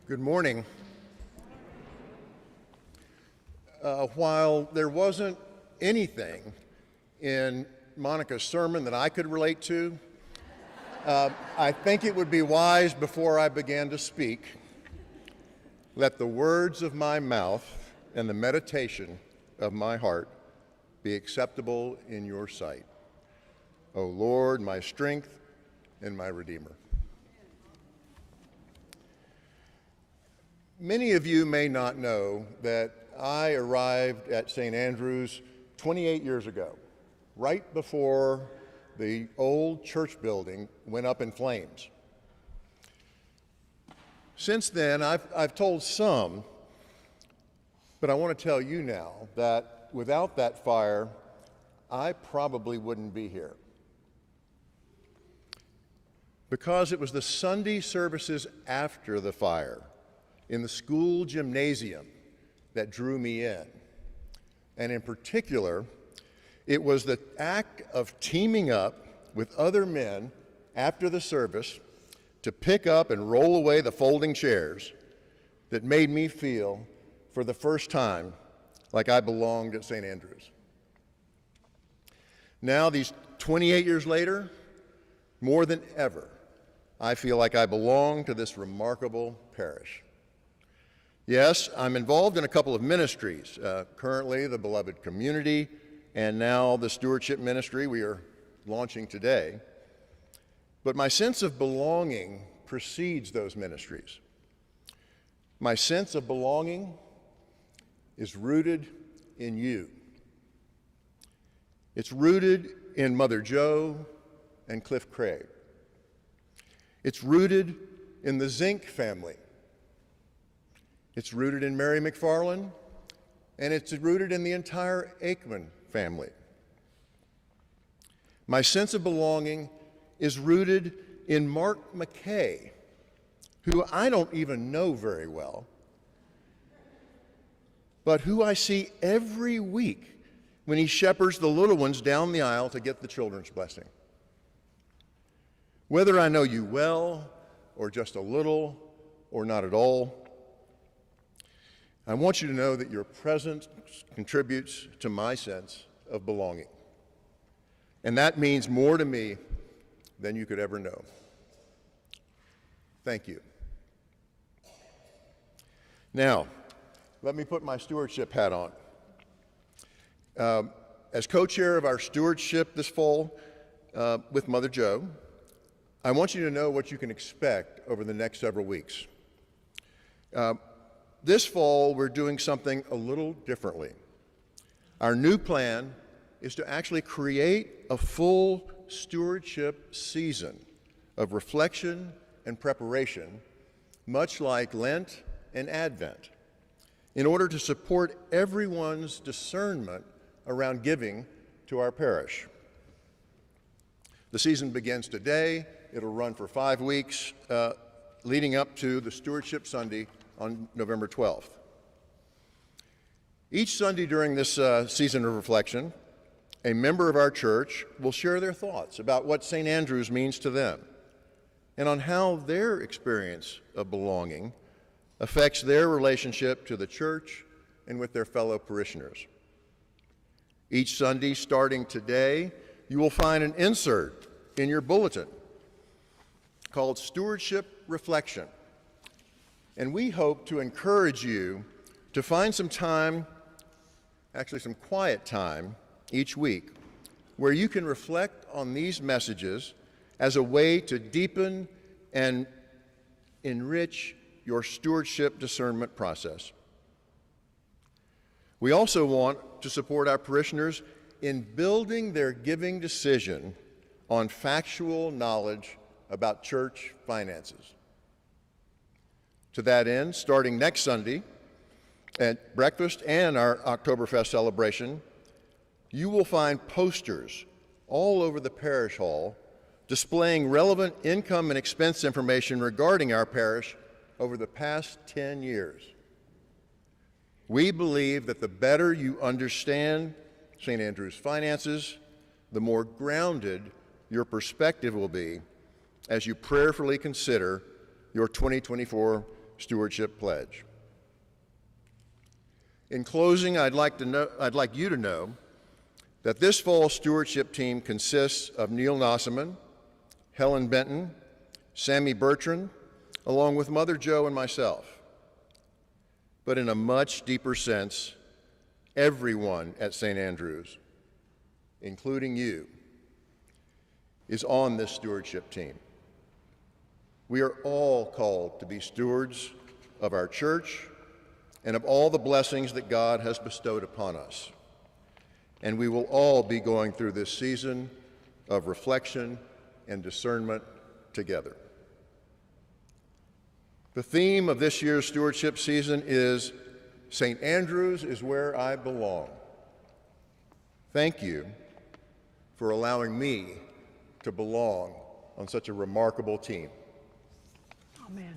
Good morning. While there wasn't anything in Monica's sermon that I could relate to, I think it would be wise before I began to speak, let the words of my mouth and the meditation of my heart be acceptable in your sight, O Lord, my strength and my Redeemer. Many of you may not know that I arrived at St. Andrews 28 years ago, right before the old church building went up in flames. Since then, I've told some, but I want to tell you now that without that fire, I probably wouldn't be here. Because it was the Sunday services after the fire in the school gymnasium that drew me in. And in particular, it was the act of teaming up with other men after the service to pick up and roll away the folding chairs that made me feel, for the first time, like I belonged at St. Andrews. Now, these 28 years later, more than ever, I feel like I belong to this remarkable parish. Yes, I'm involved in a couple of ministries, currently the Beloved Community and now the Stewardship Ministry we are launching today. But my sense of belonging precedes those ministries. My sense of belonging is rooted in you. It's rooted in Mother Joe and Cliff Craig. It's rooted in the Zink family. It's rooted in Mary McFarland, and it's rooted in the entire Aikman family. My sense of belonging is rooted in Mark McKay, who I don't even know very well, but who I see every week when he shepherds the little ones down the aisle to get the children's blessing. Whether I know you well, or just a little, or not at all, I want you to know that your presence contributes to my sense of belonging. And that means more to me than you could ever know. Thank you. Now, let me put my stewardship hat on. As co-chair of our stewardship this fall with Mother Joe, I want you to know what you can expect over the next several weeks. This fall, we're doing something a little differently. Our new plan is to actually create a full stewardship season of reflection and preparation, much like Lent and Advent, in order to support everyone's discernment around giving to our parish. The season begins today. It'll run for 5 weeks, leading up to the Stewardship Sunday on November 12th. Each Sunday during this season of reflection, a member of our church will share their thoughts about what St. Andrews means to them and on how their experience of belonging affects their relationship to the church and with their fellow parishioners. Each Sunday, starting today, you will find an insert in your bulletin called Stewardship Reflection. And we hope to encourage you to find some time, actually some quiet time, each week, where you can reflect on these messages as a way to deepen and enrich your stewardship discernment process. We also want to support our parishioners in building their giving decision on factual knowledge about church finances. To that end, starting next Sunday at breakfast and our Oktoberfest celebration, you will find posters all over the parish hall displaying relevant income and expense information regarding our parish over the past 10 years. We believe that the better you understand St. Andrew's finances, the more grounded your perspective will be as you prayerfully consider your 2024 stewardship pledge. In closing, I'd like you to know that this fall stewardship team consists of Neil Nossaman, Helen Benton, Sammy Bertrand, along with Mother Joe and myself. But in a much deeper sense, everyone at St. Andrews, including you, is on this stewardship team. We are all called to be stewards of our church and of all the blessings that God has bestowed upon us. And we will all be going through this season of reflection and discernment together. The theme of this year's stewardship season is St. Andrews is where I belong. Thank you for allowing me to belong on such a remarkable team. Amen.